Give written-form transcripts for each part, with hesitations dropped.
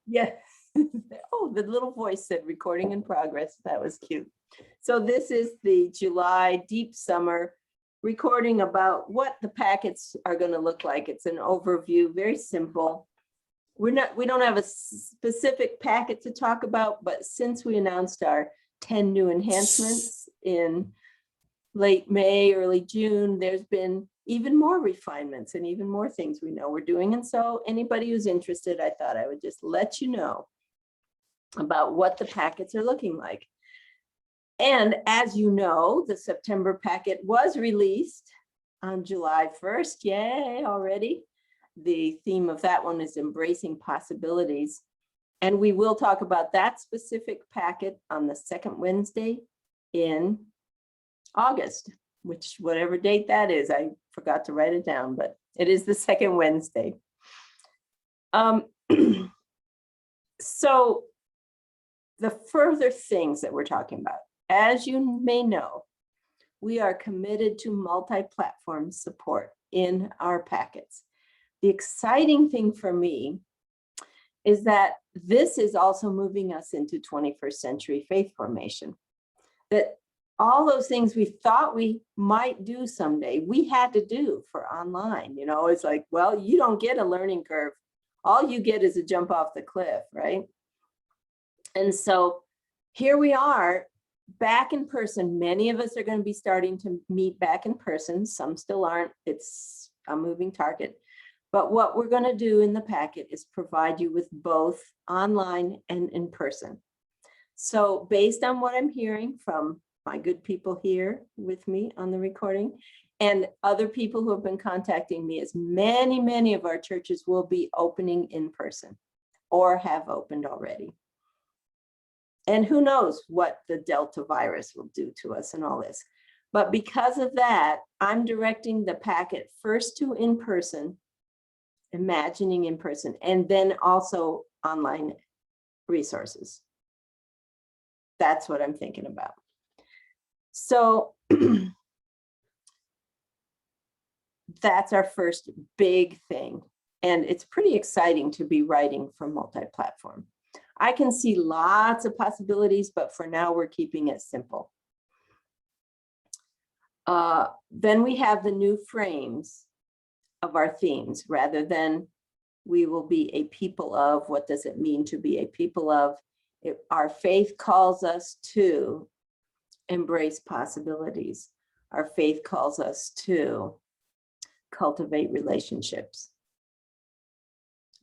Yes. Oh, the little voice said recording in progress. That was cute. So this is the July deep summer recording about what the packets are going to look like. It's an overview, very simple. We don't have a specific packet to talk about, but since we announced our 10 new enhancements in late May, early June, there's been even more refinements and even more things we know we're doing. And so anybody who's interested, I thought I would just let you know about what the packets are looking like. And as you know, the September packet was released on July 1st. Yay, already. The theme of that one is embracing possibilities. And we will talk about that specific packet on the second Wednesday in August, which whatever date that is, I forgot to write it down, but it is the second Wednesday. So the further things that we're talking about, as you may know, we are committed to multi-platform support in our packets. The exciting thing for me is that this is also moving us into 21st century faith formation. That all those things we thought we might do someday, we had to do for online. You know, it's like, well, you don't get a learning curve. All you get is a jump off the cliff, right? And so here we are back in person. Many of us are going to be starting to meet back in person. Some still aren't. It's a moving target. But what we're going to do in the packet is provide you with both online and in person. So based on what I'm hearing from my good people here with me on the recording and other people who have been contacting me, as many of our churches will be opening in person or have opened already. And who knows what the Delta virus will do to us and all this. But because of that, I'm directing the packet first to in person, imagining in person, and then also online resources. That's what I'm thinking about. So that's our first big thing. And it's pretty exciting to be writing for multi-platform. I can see lots of possibilities, but for now we're keeping it simple. Then we have the new frames of our themes. Rather than we will be a people of, what does it mean to be a people of? Our faith calls us to embrace possibilities. Our faith calls us to cultivate relationships.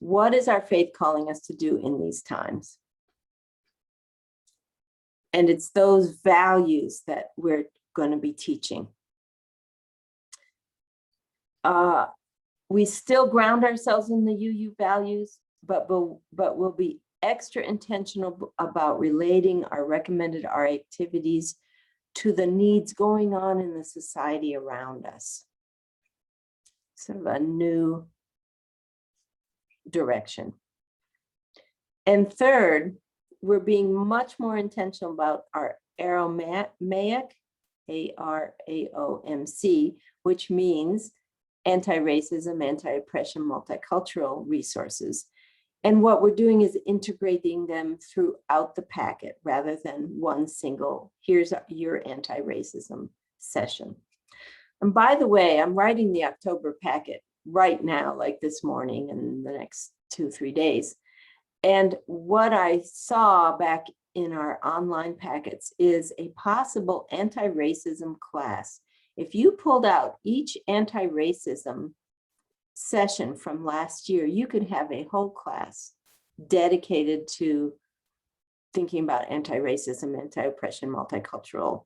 What is our faith calling us to do in these times? And it's those values that we're going to be teaching. We still ground ourselves in the UU values, but we'll be extra intentional about relating our recommended RA activities to the needs going on in the society around us. Sort of a new direction. And third, we're being much more intentional about our Aramaic, ARAOMC, which means anti-racism, anti-oppression, multicultural resources. And what we're doing is integrating them throughout the packet rather than one single, here's your anti-racism session. And by the way, I'm writing the October packet right now, like this morning and the next 2-3 days. And what I saw back in our online packets is a possible anti-racism class. If you pulled out each anti-racism session from last year, you could have a whole class dedicated to thinking about anti-racism, anti-oppression, multicultural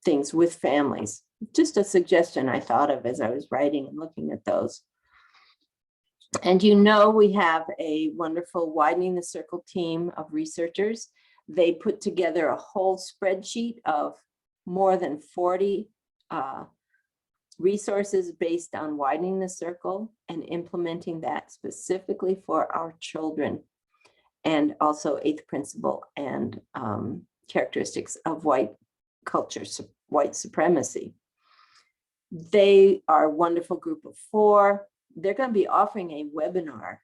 things with families. Just a suggestion I thought of as I was writing and looking at those. And you know, we have a wonderful Widening the Circle team of researchers. They put together a whole spreadsheet of more than 40 resources based on widening the circle and implementing that specifically for our children, and also eighth principle and characteristics of white culture, white supremacy. They are a wonderful group of 4. They're going to be offering a webinar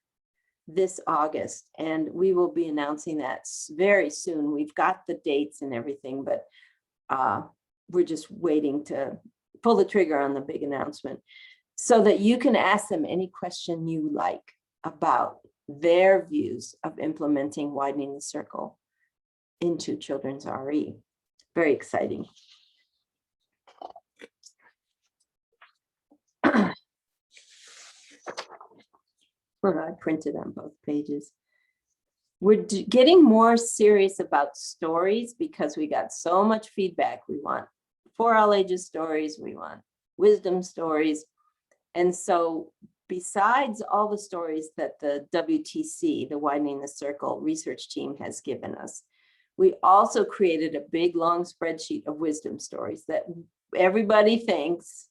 this August, and we will be announcing that very soon. We've got the dates and everything, but we're just waiting to pull the trigger on the big announcement so that you can ask them any question you like about their views of implementing widening the circle into children's RE. Very exciting. I printed on both pages. We're getting more serious about stories because we got so much feedback. We want for all ages stories, we want wisdom stories. And so besides all the stories that the WTC, the Widening the Circle research team has given us, we also created a big long spreadsheet of wisdom stories that everybody thinks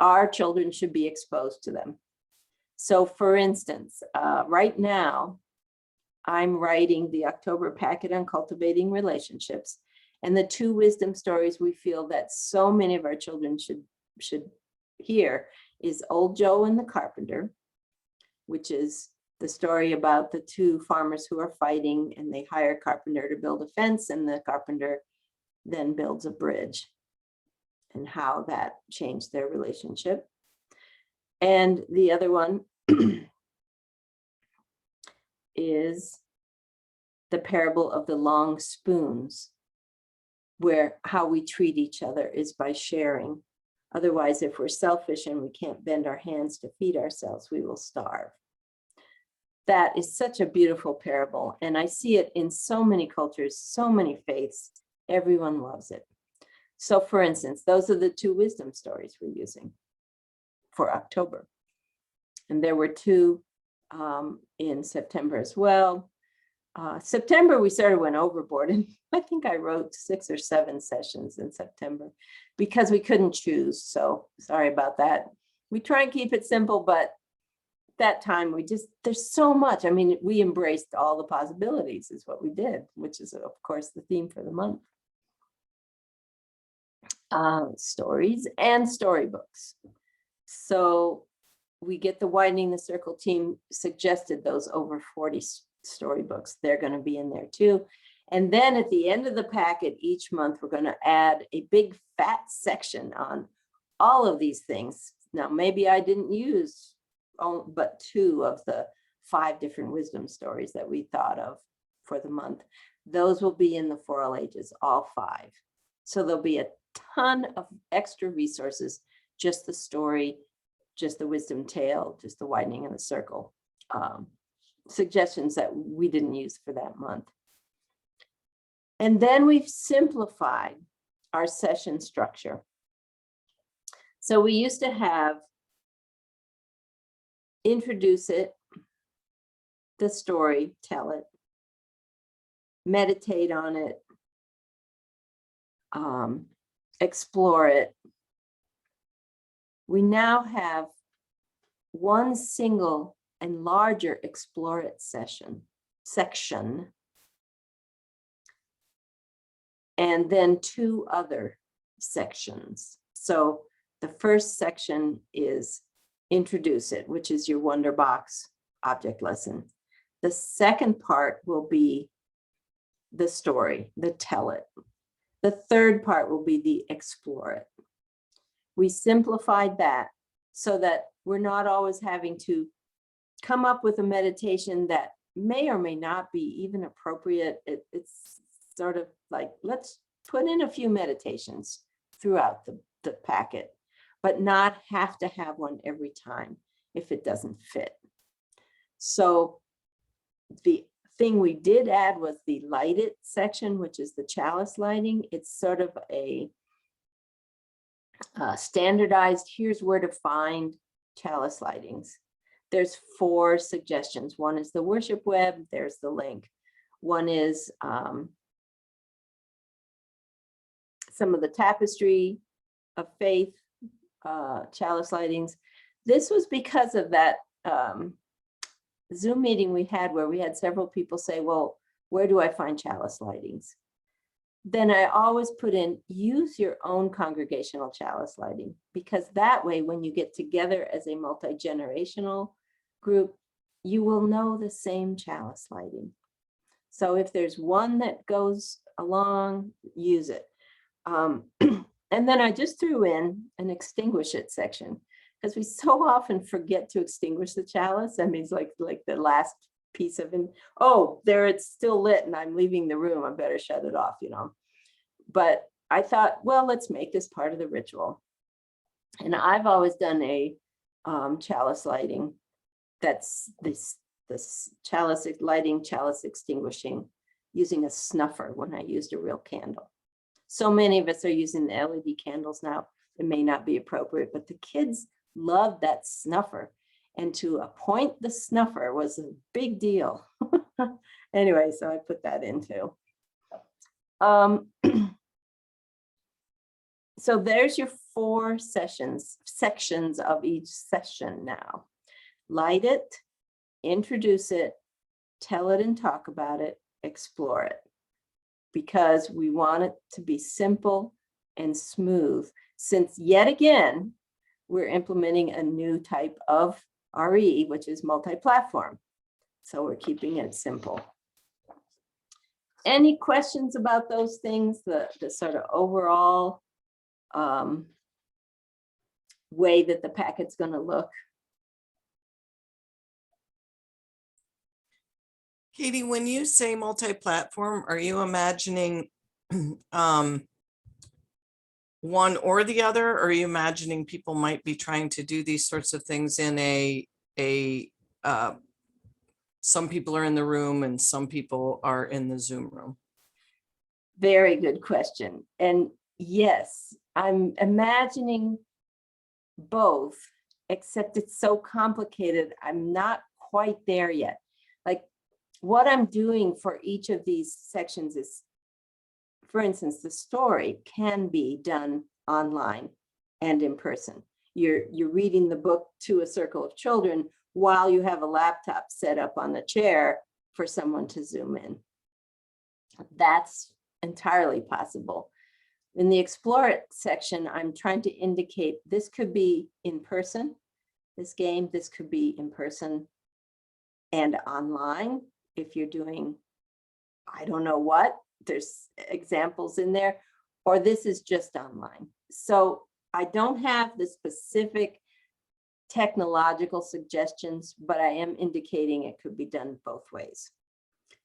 our children should be exposed to them. So for instance, right now, I'm writing the October packet on cultivating relationships, and the 2 wisdom stories we feel that so many of our children should hear is Old Joe and the Carpenter, which is the story about the 2 farmers who are fighting, and they hire a carpenter to build a fence, and the carpenter then builds a bridge, and how that changed their relationship. And the other one is the parable of the long spoons, where how we treat each other is by sharing. Otherwise, if we're selfish and we can't bend our hands to feed ourselves, we will starve. That is such a beautiful parable, and I see it in so many cultures, so many faiths. Everyone loves it. So for instance, those are the 2 wisdom stories we're using for October. And there were 2 in September as well. September, we sort of went overboard, and I think I wrote 6 or 7 sessions in September because we couldn't choose. So sorry about that. We try and keep it simple, but that time there's so much. I mean, we embraced all the possibilities is what we did, which is of course the theme for the month. Stories and storybooks. So we get the Widening the Circle team suggested those over 40 storybooks. They're going to be in there too. And then at the end of the packet each month, we're going to add a big fat section on all of these things. Now, maybe I didn't use but 2 of the 5 different wisdom stories that we thought of for the month. Those will be in the For All Ages, all 5. So there'll be a ton of extra resources, just the story, just the wisdom tale, just the widening of the circle, suggestions that we didn't use for that month. And then we've simplified our session structure. So we used to have introduce it, the story, tell it, meditate on it, explore it. We now have one single and larger explore it section, and then 2 other sections. So the first section is introduce it, which is your Wonder Box object lesson. The second part will be the story, the tell it. The third part will be the explore it. We simplified that so that we're not always having to come up with a meditation that may or may not be even appropriate. It's sort of like, let's put in a few meditations throughout the packet, but not have to have one every time if it doesn't fit. So the thing we did add was the light it section, which is the chalice lighting. It's sort of a standardized, here's where to find chalice lightings. There's 4 suggestions. One is the worship web, there's the link. One is some of the tapestry of faith, chalice lightings. This was because of that Zoom meeting we had where we had several people say, well, where do I find chalice lightings? Then I always put in, use your own congregational chalice lighting, because that way, when you get together as a multi-generational group, you will know the same chalice lighting. So if there's one that goes along, use it. And then I just threw in an extinguish it section because we so often forget to extinguish the chalice. I mean, it's like the last piece of it. Oh, there it's still lit and I'm leaving the room. I better shut it off, you know. But I thought, well, let's make this part of the ritual. And I've always done a chalice lighting. That's this chalice lighting, chalice extinguishing, using a snuffer when I used a real candle. So many of us are using the LED candles now. It may not be appropriate, but the kids love that snuffer. And to appoint the snuffer was a big deal. Anyway, so I put that in too. So there's your 4 sections of each session now. Light it, introduce it, tell it and talk about it, explore it. Because we want it to be simple and smooth, since yet again, we're implementing a new type of RE, which is multi-platform. So we're keeping it simple. Any questions about those things, the sort of overall way that the packet's going to look? Katie, when you say multi-platform, are you imagining one or the other? Or are you imagining people might be trying to do these sorts of things in some people are in the room and some people are in the Zoom room? Very good question. And yes, I'm imagining both, except it's so complicated. I'm not quite there yet. Like, what I'm doing for each of these sections is, for instance, the story can be done online and in person. You're reading the book to a circle of children while you have a laptop set up on the chair for someone to zoom in. That's entirely possible. In the Explore It section, I'm trying to indicate this could be in person, this game, this could be in person and online. If you're doing, I don't know what, there's examples in there, or this is just online. So I don't have the specific technological suggestions, but I am indicating it could be done both ways.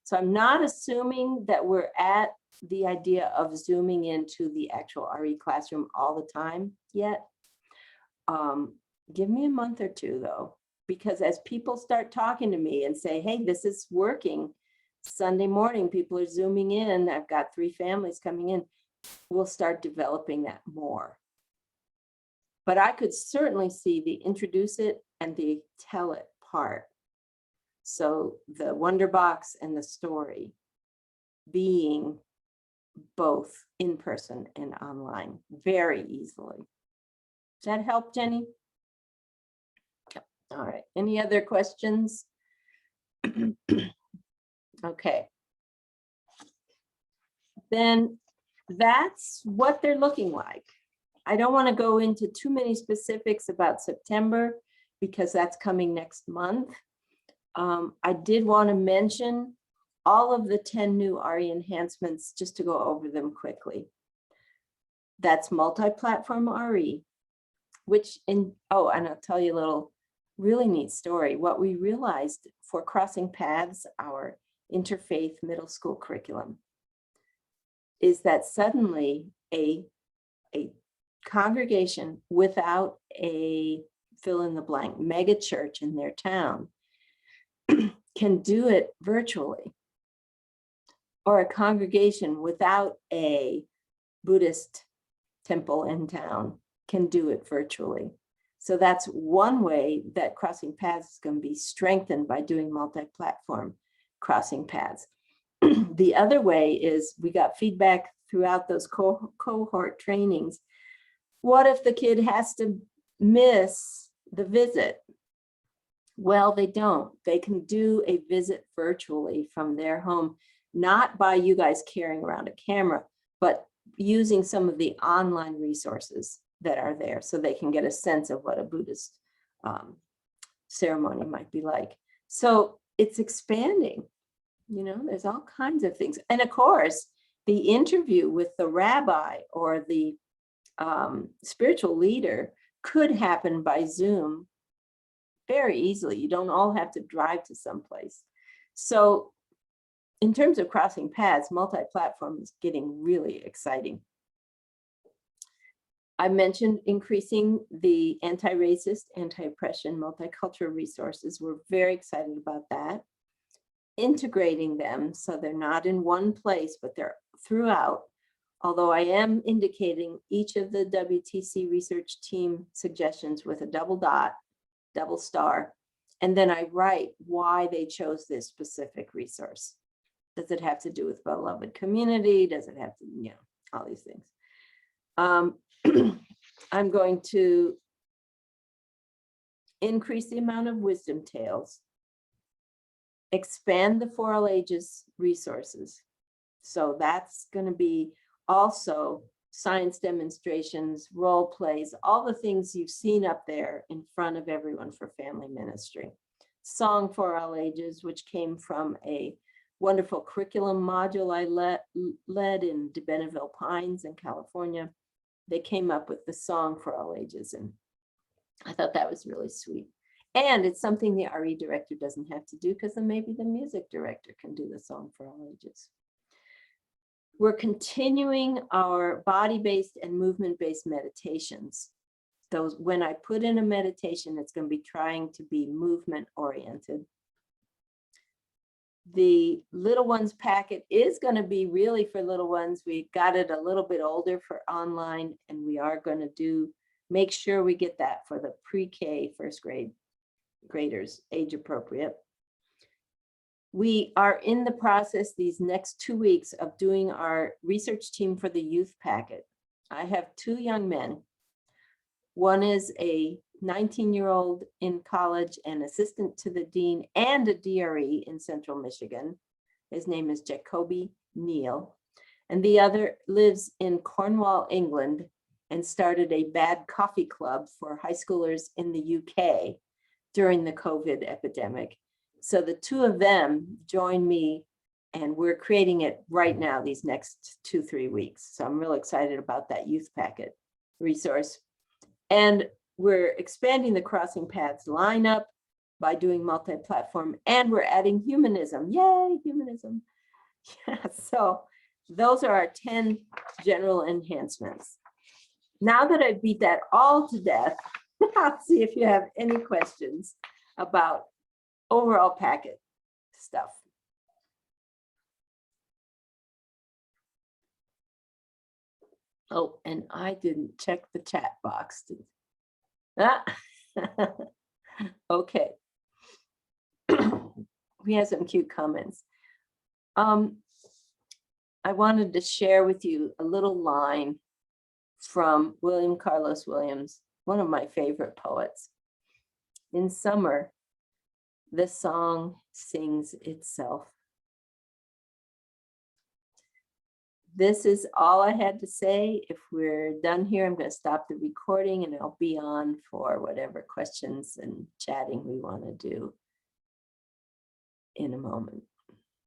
So I'm not assuming that we're at the idea of zooming into the actual RE classroom all the time yet. Give me a month or two though, because as people start talking to me and say, hey, this is working, Sunday morning, people are zooming in, I've got 3 families coming in, we'll start developing that more. But I could certainly see the introduce it and the tell it part. So the Wonder Box and the story being both in person and online very easily. Does that help, Jenny? Yep. All right. Any other questions? Okay. Then that's what they're looking like. I don't want to go into too many specifics about September because that's coming next month. I did want to mention all of the 10 new RE enhancements just to go over them quickly. That's multi-platform RE, which and I'll tell you a little really neat story. What we realized for Crossing Paths, our interfaith middle school curriculum, is that suddenly a congregation without a fill in the blank mega church in their town can do it virtually, or a congregation without a Buddhist temple in town can do it virtually. So that's one way that Crossing Paths is going to be strengthened by doing multi-platform Crossing Paths. The other way is we got feedback throughout those cohort trainings. What if the kid has to miss the visit? Well, they don't. They can do a visit virtually from their home, not by you guys carrying around a camera, but using some of the online resources that are there so they can get a sense of what a Buddhist ceremony might be like. So it's expanding, you know, there's all kinds of things. And of course, the interview with the rabbi or the spiritual leader could happen by Zoom very easily. You don't all have to drive to someplace. So in terms of crossing paths, multi-platform is getting really exciting. I mentioned increasing the anti-racist, anti-oppression, multicultural resources. We're very excited about that. Integrating them so they're not in one place, but they're throughout. Although I am indicating each of the WTC research team suggestions with a double dot, double star, and then I write why they chose this specific resource. Does it have to do with beloved community? Does it have to, you know, all these things. I'm going to increase the amount of wisdom tales, expand the For All Ages resources. So that's going to be also science demonstrations, role plays, all the things you've seen up there in front of everyone for family ministry. Song for All Ages, which came from a wonderful curriculum module I led in De Benneville Pines in California. They came up with the Song for All Ages, and I thought that was really sweet. And it's something the RE director doesn't have to do, because then maybe the music director can do the Song for All Ages. We're continuing our body-based and movement-based meditations. Those, when I put in a meditation, it's going to be trying to be movement-oriented. The little ones packet is going to be really for little ones. We got it a little bit older for online, and we are going to make sure we get that for the pre-K first grade graders, age appropriate. We are in the process these next 2 weeks of doing our research team for the youth packet. I have 2 young men. One is a 19-year-old in college and assistant to the dean and a DRE in Central Michigan. His name is Jacoby Neal. And the other lives in Cornwall, England, and started a bad coffee club for high schoolers in the UK during the COVID epidemic. So the 2 of them join me, and we're creating it right now these next 2-3 weeks. So I'm really excited about that youth packet resource. And we're expanding the Crossing Paths lineup by doing multi-platform, and we're adding humanism. Yay, humanism. Yeah, so those are our 10 general enhancements. Now that I beat that all to death, I'll see if you have any questions about overall packet stuff. Oh, and I didn't check the chat box. Okay. We have some cute comments. I wanted to share with you a little line from William Carlos Williams, one of my favorite poets. In summer, the song sings itself. This is all I had to say. If we're done here, I'm going to stop the recording and I'll be on for whatever questions and chatting we want to do in a moment.